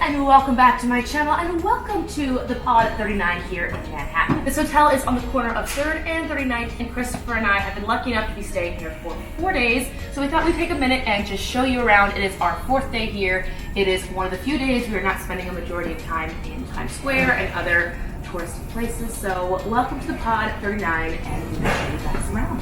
and welcome back to my channel, and welcome to the Pod 39 here in Manhattan. This hotel is on the corner of 3rd and 39th, and Christopher and I have been lucky enough to be staying here for 4 days, so we thought we'd take a minute and just show you around. It is our 4th day here. It is one of the few days we are not spending a majority of time in Times Square and other touristy places, so welcome to the Pod 39, and we're going to show you guys around.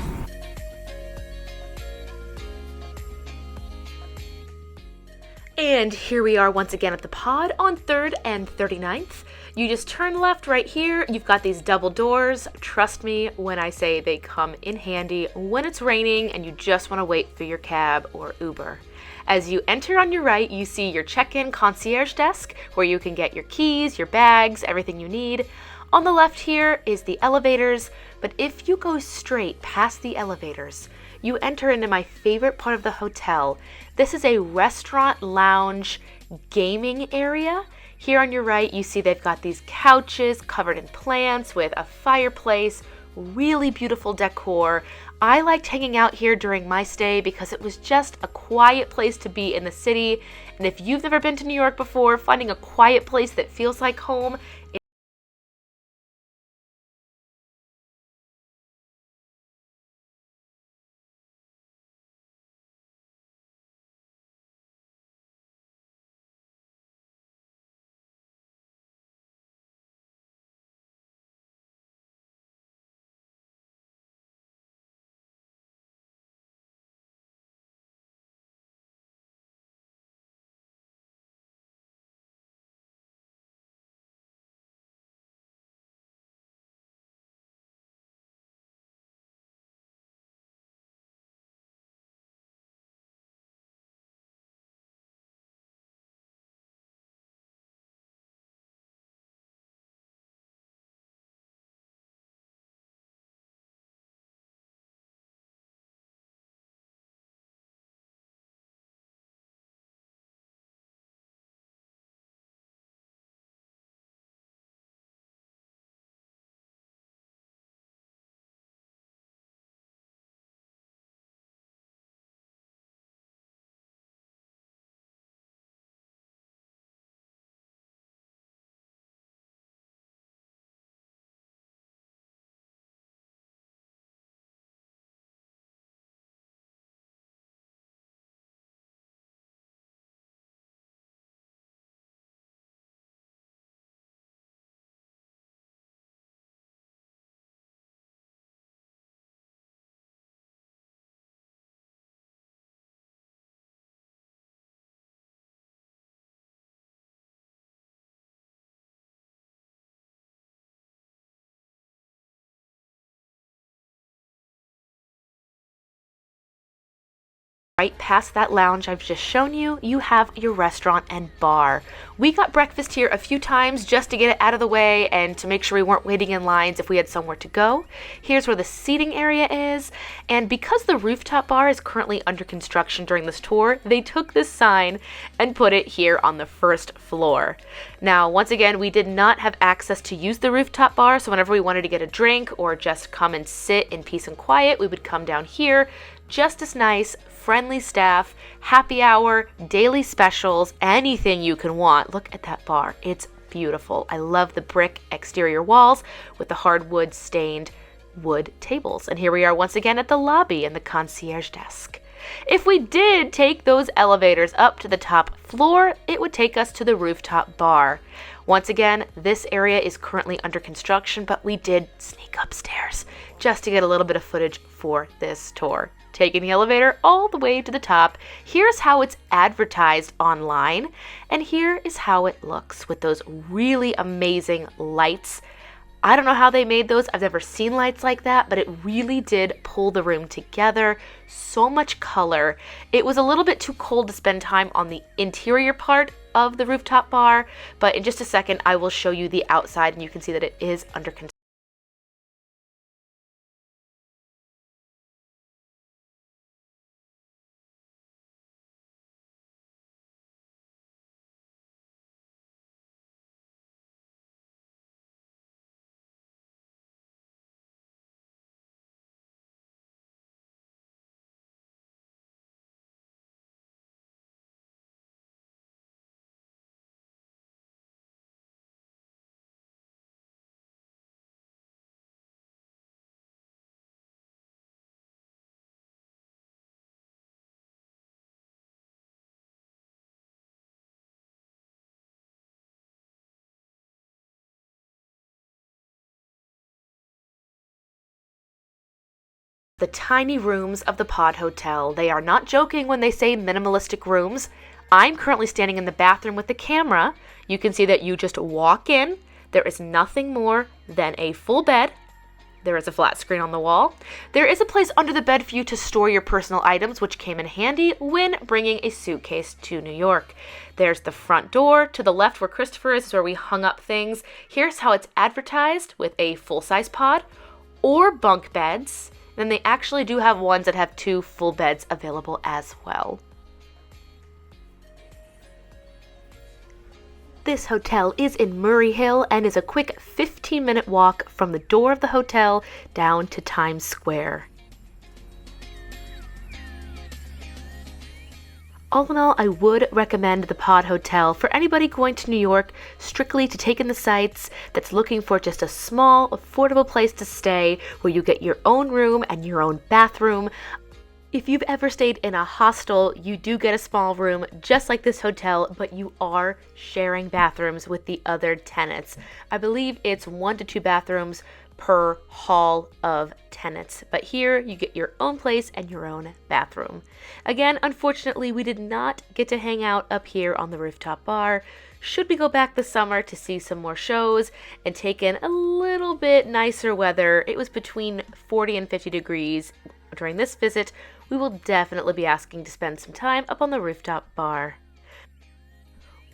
And here we are once again at the Pod on 3rd and 39th. You just turn left right here. You've got these double doors. Trust me when I say they come in handy when it's raining and you just want to wait for your cab or Uber. As you enter on your right, you see your check-in concierge desk where you can get your keys, your bags, everything you need. On the left here is the elevators, but if you go straight past the elevators, you enter into my favorite part of the hotel. This is a restaurant, lounge, gaming area. Here on your right, you see they've got these couches covered in plants with a fireplace, really beautiful decor. I liked hanging out here during my stay because it was just a quiet place to be in the city. And if you've never been to New York before, finding a quiet place that feels like home, right past that lounge I've just shown you, you have your restaurant and bar. We got breakfast here a few times just to get it out of the way and to make sure we weren't waiting in lines if we had somewhere to go. Here's where the seating area is, and because the rooftop bar is currently under construction during this tour, they took this sign and put it here on the first floor. Now, once again, we did not have access to use the rooftop bar, so whenever we wanted to get a drink or just come and sit in peace and quiet, we would come down here. Just as nice, friendly staff, happy hour, daily specials, anything you can want. Look at that bar. It's beautiful. I love the brick exterior walls with the hardwood stained wood tables. And here we are once again at the lobby and the concierge desk. If we did take those elevators up to the top floor, it would take us to the rooftop bar. Once again, this area is currently under construction, but we did sneak upstairs just to get a little bit of footage for this tour. Taking the elevator all the way to the top, here's how it's advertised online, and here is how it looks with those really amazing lights. I don't know how they made those. I've never seen lights like that, but it really did pull the room together. So much color. It was a little bit too cold to spend time on the interior part of the rooftop bar, but in just a second, I will show you the outside and you can see that it is under construction. The tiny rooms of the Pod Hotel. They are not joking when they say minimalistic rooms. I'm currently standing in the bathroom with the camera. You can see that you just walk in. There is nothing more than a full bed. There is a flat screen on the wall. There is a place under the bed for you to store your personal items, which came in handy when bringing a suitcase to New York. There's the front door. To the left where Christopher is where we hung up things. Here's how it's advertised with a full-size pod or bunk beds. And then they actually do have ones that have 2 full beds available as well. This hotel is in Murray Hill and is a quick 15-minute walk from the door of the hotel down to Times Square. All in all, I would recommend the Pod Hotel for anybody going to New York strictly to take in the sights that's looking for just a small, affordable place to stay where you get your own room and your own bathroom. If you've ever stayed in a hostel, you do get a small room just like this hotel, but you are sharing bathrooms with the other tenants. I believe it's 1 to 2 bathrooms per hall of tenants, but here you get your own place and your own bathroom. Again, unfortunately, we did not get to hang out up here on the rooftop bar. Should we go back this summer to see some more shows and take in a little bit nicer weather, it was between 40 and 50 degrees during this visit, we will definitely be asking to spend some time up on the rooftop bar.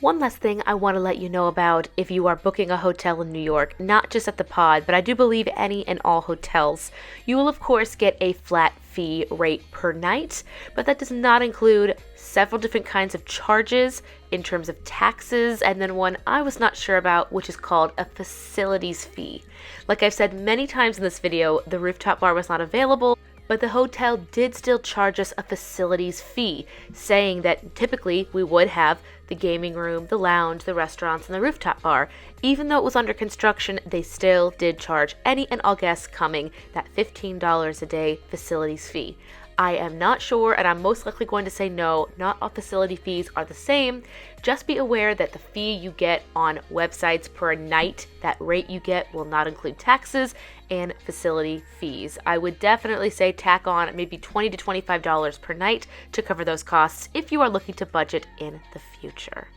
One last thing I want to let you know about if you are booking a hotel in New York, not just at the Pod, but I do believe any and all hotels. You will of course get a flat fee rate per night, but that does not include several different kinds of charges in terms of taxes, and then one I was not sure about, which is called a facilities fee. Like I've said many times in this video, the rooftop bar was not available, but the hotel did still charge us a facilities fee, saying that typically we would have the gaming room, the lounge, the restaurants, and the rooftop bar. Even though it was under construction, they still did charge any and all guests coming that $15 a day facilities fee. I am not sure, and I'm most likely going to say no, not all facility fees are the same. Just be aware that the fee you get on websites per night, that rate you get will not include taxes and facility fees. I would definitely say tack on maybe $20 to $25 per night to cover those costs if you are looking to budget in the future.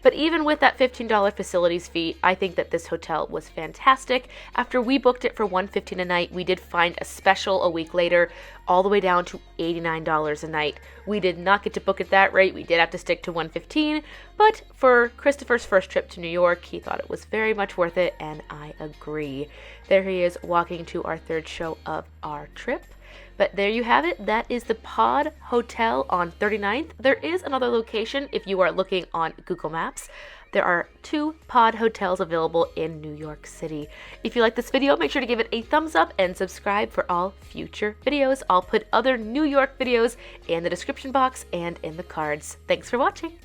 But even with that $15 facilities fee, I think that this hotel was fantastic. After we booked it for $115 a night, we did find a special a week later, all the way down to $89 a night. We did not get to book at that rate. We did have to stick to $115, but for Christopher's first trip to New York, he thought it was very much worth it, and I agree. There he is walking to our 3rd show of our trip. But there you have it. That is the Pod Hotel on 39th. There is another location if you are looking on Google Maps. There are 2 Pod Hotels available in New York City. If you like this video, make sure to give it a thumbs up and subscribe for all future videos. I'll put other New York videos in the description box and in the cards. Thanks for watching.